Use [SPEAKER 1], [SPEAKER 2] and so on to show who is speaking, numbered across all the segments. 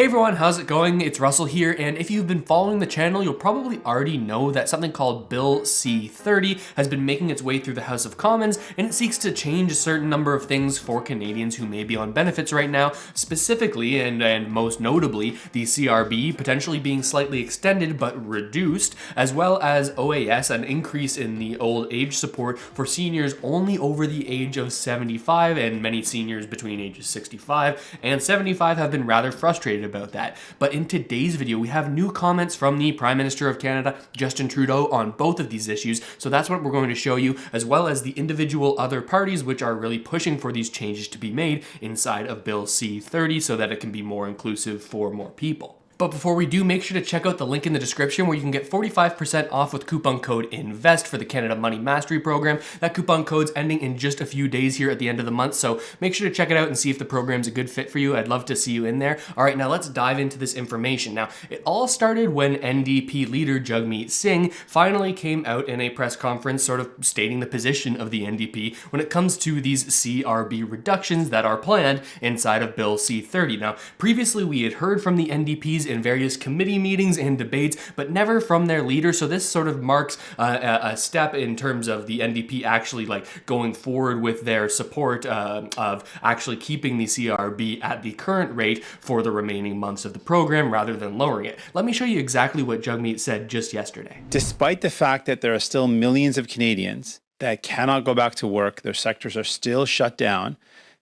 [SPEAKER 1] Hey everyone, how's it going? It's Russell here, and if you've been following the channel, you'll probably already know that something called Bill C-30 has been making its way through the House of Commons, and it seeks to change a certain number of things for Canadians who may be on benefits right now, specifically, and most notably, the CRB potentially being slightly extended but reduced, as well as OAS, an increase in the old age support for seniors only over the age of 75, and many seniors between ages 65 and 75 have been rather frustrated about that. But in today's video, we have new comments from the Prime Minister of Canada, Justin Trudeau, on both of these issues. So that's what we're going to show you, as well as the individual other parties which are really pushing for these changes to be made inside of Bill C-30 so that it can be more inclusive for more people. But before we do, make sure to check out the link in the description where you can get 45% off with coupon code INVEST for the Canada Money Mastery Program. That coupon code's ending in just a few days here at the end of the month, so make sure to check it out and see if the program's a good fit for you. I'd love to see you in there. All right, now let's dive into this information. Now, it all started when NDP leader Jagmeet Singh finally came out in a press conference sort of stating the position of the NDP when it comes to these CRB reductions that are planned inside of Bill C-30. Now, previously we had heard from the NDPs in various committee meetings and debates, but never from their leader. So this sort of marks a step in terms of the NDP actually going forward with their support of actually keeping the CRB at the current rate for the remaining months of the program rather than lowering it. Let me show you exactly what Jagmeet said just yesterday.
[SPEAKER 2] Despite the fact that there are still millions of Canadians that cannot go back to work, their sectors are still shut down.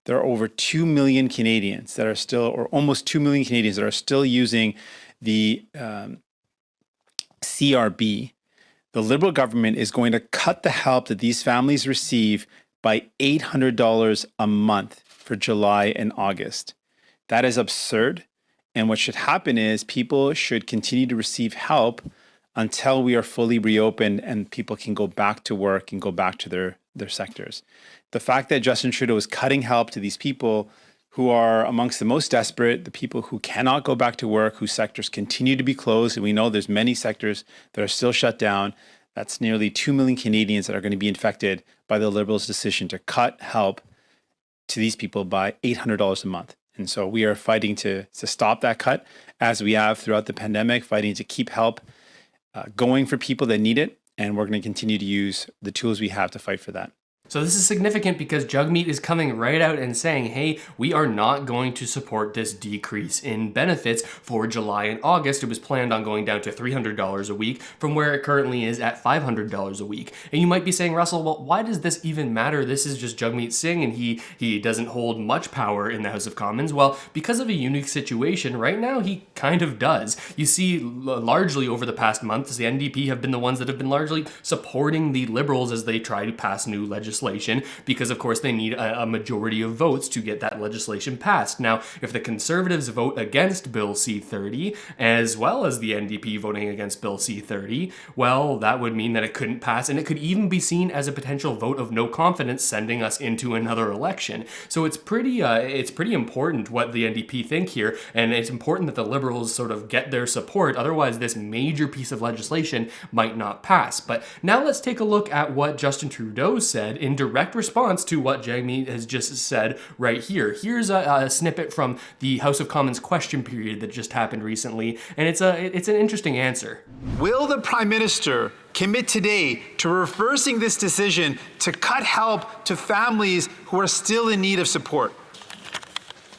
[SPEAKER 2] There are over 2 million Canadians that are still, or almost 2 million Canadians that are still using the CRB. The Liberal government is going to cut the help that these families receive by $800 a month for July and August. That is absurd. And what should happen is people should continue to receive help until we are fully reopened and people can go back to work and go back to their sectors. The fact that Justin Trudeau is cutting help to these people who are amongst the most desperate, the people who cannot go back to work, whose sectors continue to be closed, and we know there's many sectors that are still shut down. That's nearly 2 million Canadians that are going to be infected by the Liberals' decision to cut help to these people by $800 a month. And so we are fighting to stop that cut, as we have throughout the pandemic, fighting to keep help going for people that need it. And we're going to continue to use the tools we have to fight for that.
[SPEAKER 1] So this is significant because Jagmeet is coming right out and saying, hey, we are not going to support this decrease in benefits for July and August. It was planned on going down to $300 a week from where it currently is at $500 a week. And you might be saying, Russell, well, why does this even matter? This is just Jagmeet Singh and he doesn't hold much power in the House of Commons. Well, because of a unique situation, right now he kind of does. You see, largely over the past months, the NDP have been the ones that have been largely supporting the Liberals as they try to pass new legislation, because of course they need a majority of votes to get that legislation passed. Now, if the Conservatives vote against Bill C-30, as well as the NDP voting against Bill C-30, well, that would mean that it couldn't pass, and it could even be seen as a potential vote of no confidence, sending us into another election. So it's pretty important what the NDP think here, and it's important that the Liberals sort of get their support, otherwise this major piece of legislation might not pass. But now let's take a look at what Justin Trudeau said in direct response to what Jagmeet has just said right here. Here's a snippet from the House of Commons question period that just happened recently, and it's an interesting answer.
[SPEAKER 3] Will the Prime Minister commit today to reversing this decision to cut help to families who are still in need of support?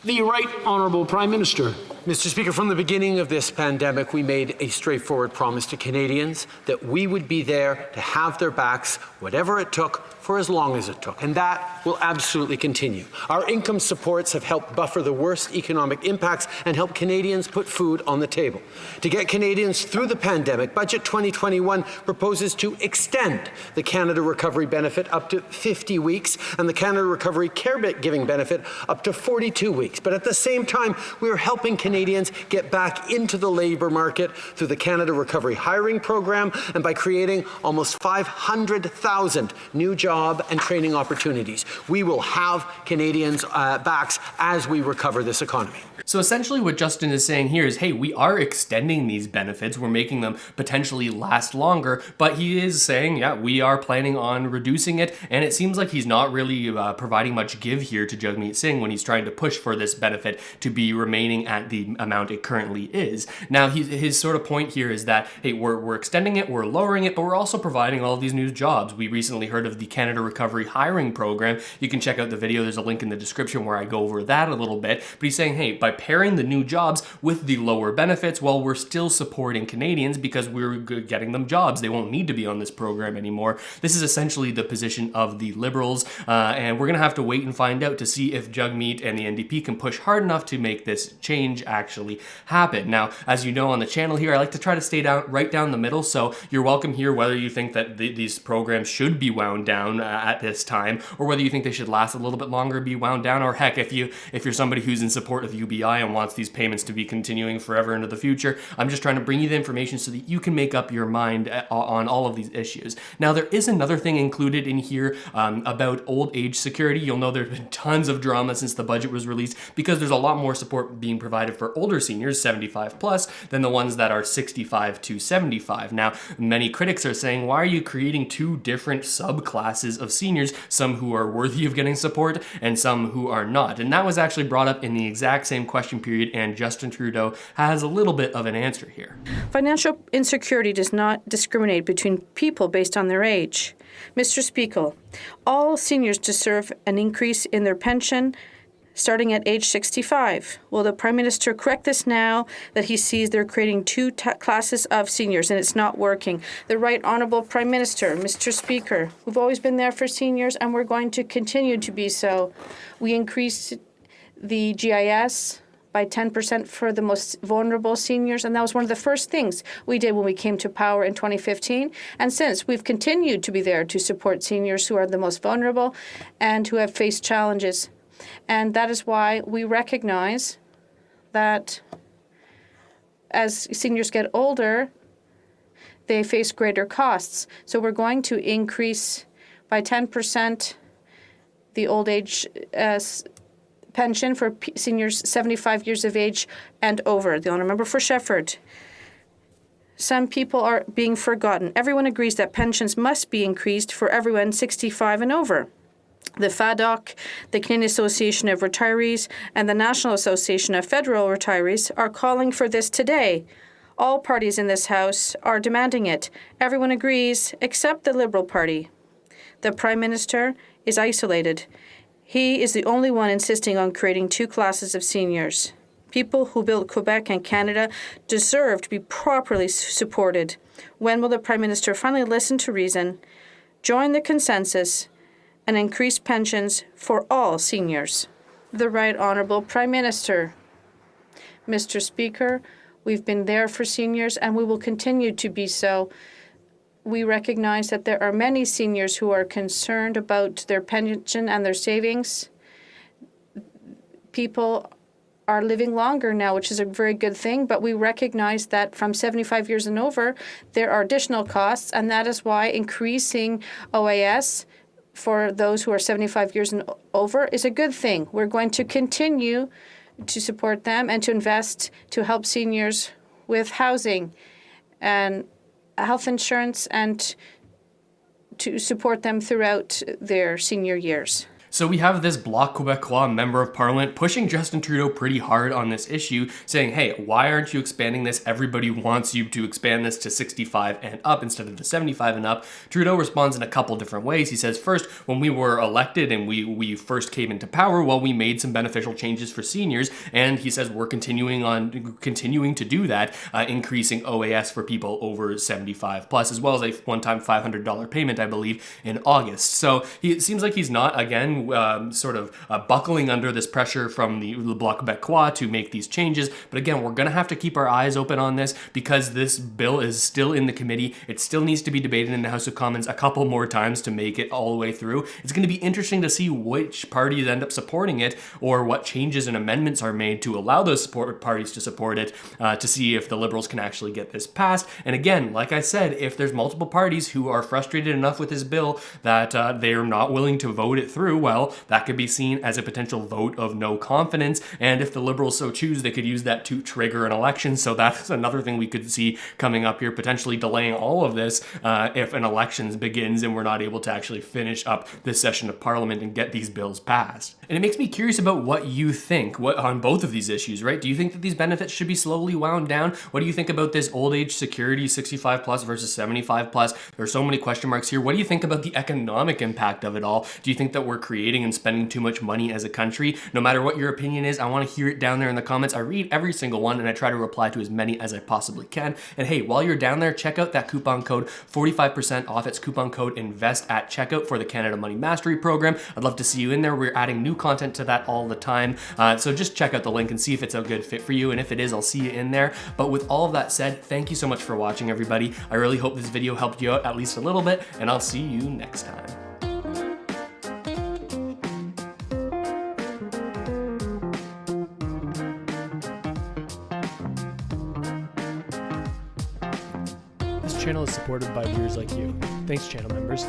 [SPEAKER 4] The Right Honourable Prime Minister. Mr. Speaker, from the beginning of this pandemic, we made a straightforward promise to Canadians that we would be there to have their backs, whatever it took, for as long as it took, and that will absolutely continue. Our income supports have helped buffer the worst economic impacts and help Canadians put food on the table. To get Canadians through the pandemic, Budget 2021 proposes to extend the Canada Recovery Benefit up to 50 weeks and the Canada Recovery Caregiving Benefit up to 42 weeks. But at the same time, we are helping Canadians get back into the labour market through the Canada Recovery Hiring Program and by creating almost 500,000 new jobs job and training opportunities. We will have Canadians' backs as we recover this economy.
[SPEAKER 1] So essentially what Justin is saying here is, hey, we are extending these benefits, we're making them potentially last longer, but he is saying, yeah, we are planning on reducing it, and it seems like he's not really providing much give here to Jagmeet Singh when he's trying to push for this benefit to be remaining at the amount it currently is. Now, his sort of point here is that, hey, we're extending it, we're lowering it, but we're also providing all of these new jobs. We recently heard of the Canada Recovery Hiring Program. You can check out the video, there's a link in the description where I go over that a little bit, but he's saying, hey, by pairing the new jobs with the lower benefits, well, we're still supporting Canadians because we're getting them jobs. They won't need to be on this program anymore. This is essentially the position of the Liberals, and we're going to have to wait and find out to see if Jagmeet and the NDP can push hard enough to make this change actually happen. Now, as you know on the channel here, I like to try to stay right down the middle, so you're welcome here whether you think that these programs should be wound down at this time, or whether you think they should last a little bit longer, be wound down, or heck, if you're somebody who's in support of UBI and wants these payments to be continuing forever into the future. I'm just trying to bring you the information so that you can make up your mind on all of these issues. Now, there is another thing included in here about old age security. You'll know there's been tons of drama since the budget was released because there's a lot more support being provided for older seniors, 75 plus, than the ones that are 65 to 75. Now, many critics are saying, why are you creating two different subclasses of seniors, some who are worthy of getting support and some who are not? And that was actually brought up in the exact same question period, and Justin Trudeau has a little bit of an answer here.
[SPEAKER 5] Financial insecurity does not discriminate between people based on their age. Mr. Speaker, all seniors deserve an increase in their pension starting at age 65. Will the Prime Minister correct this now that he sees they're creating two classes of seniors and it's not working? The Right Honourable Prime Minister, Mr. Speaker, we've always been there for seniors and we're going to continue to be so. We increased the GIS by 10% for the most vulnerable seniors, and that was one of the first things we did when we came to power in 2015. And since, we've continued to be there to support seniors who are the most vulnerable and who have faced challenges. And that is why we recognize that as seniors get older, they face greater costs. So we're going to increase by 10% the old age pension for seniors 75 years of age and over. The Honourable Member for Shefford. Some people are being forgotten. Everyone agrees that pensions must be increased for everyone 65 and over. The FADOC, the Canadian Association of Retirees, and the National Association of Federal Retirees are calling for this today. All parties in this House are demanding it. Everyone agrees except the Liberal Party. The Prime Minister is isolated. He is the only one insisting on creating two classes of seniors. People who built Quebec and Canada deserve to be properly supported. When will the Prime Minister finally listen to reason, join the consensus, and increase pensions for all seniors? The Right Honourable Prime Minister. Mr. Speaker, we've been there for seniors and we will continue to be so. We recognize that there are many seniors who are concerned about their pension and their savings. People are living longer now, which is a very good thing, but we recognize that from 75 years and over, there are additional costs, and that is why increasing OAS for those who are 75 years and over is a good thing. We're going to continue to support them and to invest to help seniors with housing and health insurance and to support them throughout their senior years.
[SPEAKER 1] So we have this Bloc Québécois member of parliament pushing Justin Trudeau pretty hard on this issue, saying, hey, why aren't you expanding this? Everybody wants you to expand this to 65 and up instead of the 75 and up. Trudeau responds in a couple different ways. He says, first, when we were elected and we first came into power, well, we made some beneficial changes for seniors, and he says we're continuing to do that, increasing OAS for people over 75 plus, as well as a one-time $500 payment, I believe, in August. So it seems like he's not, again, been sort of buckling under this pressure from the Bloc Québécois to make these changes. But again, we're going to have to keep our eyes open on this because this bill is still in the committee. It still needs to be debated in the House of Commons a couple more times to make it all the way through. It's going to be interesting to see which parties end up supporting it or what changes and amendments are made to allow those parties to support it, to see if the Liberals can actually get this passed. And again, like I said, if there's multiple parties who are frustrated enough with this bill that they're not willing to vote it through, well, that could be seen as a potential vote of no confidence. And if the Liberals so choose, they could use that to trigger an election. So that's another thing we could see coming up here, potentially delaying all of this if an election begins and we're not able to actually finish up this session of Parliament and get these bills passed. And it makes me curious about what you think on both of these issues, right? Do you think that these benefits should be slowly wound down? What do you think about this old age security 65 plus versus 75 plus? There are so many question marks here. What do you think about the economic impact of it all? Do you think that we're creating and spending too much money as a country? No matter what your opinion is, I want to hear it down there in the comments. I read every single one and I try to reply to as many as I possibly can. And hey, while you're down there, check out that coupon code, 45% off. It's coupon code INVEST at checkout for the Canada Money Mastery Program. I'd love to see you in there. We're adding new content to that all the time. So just check out the link and see if it's a good fit for you. And if it is, I'll see you in there. But with all of that said, thank you so much for watching, everybody. I really hope this video helped you out at least a little bit, and I'll see you next time.
[SPEAKER 6] This channel is supported by viewers like you. Thanks, channel members.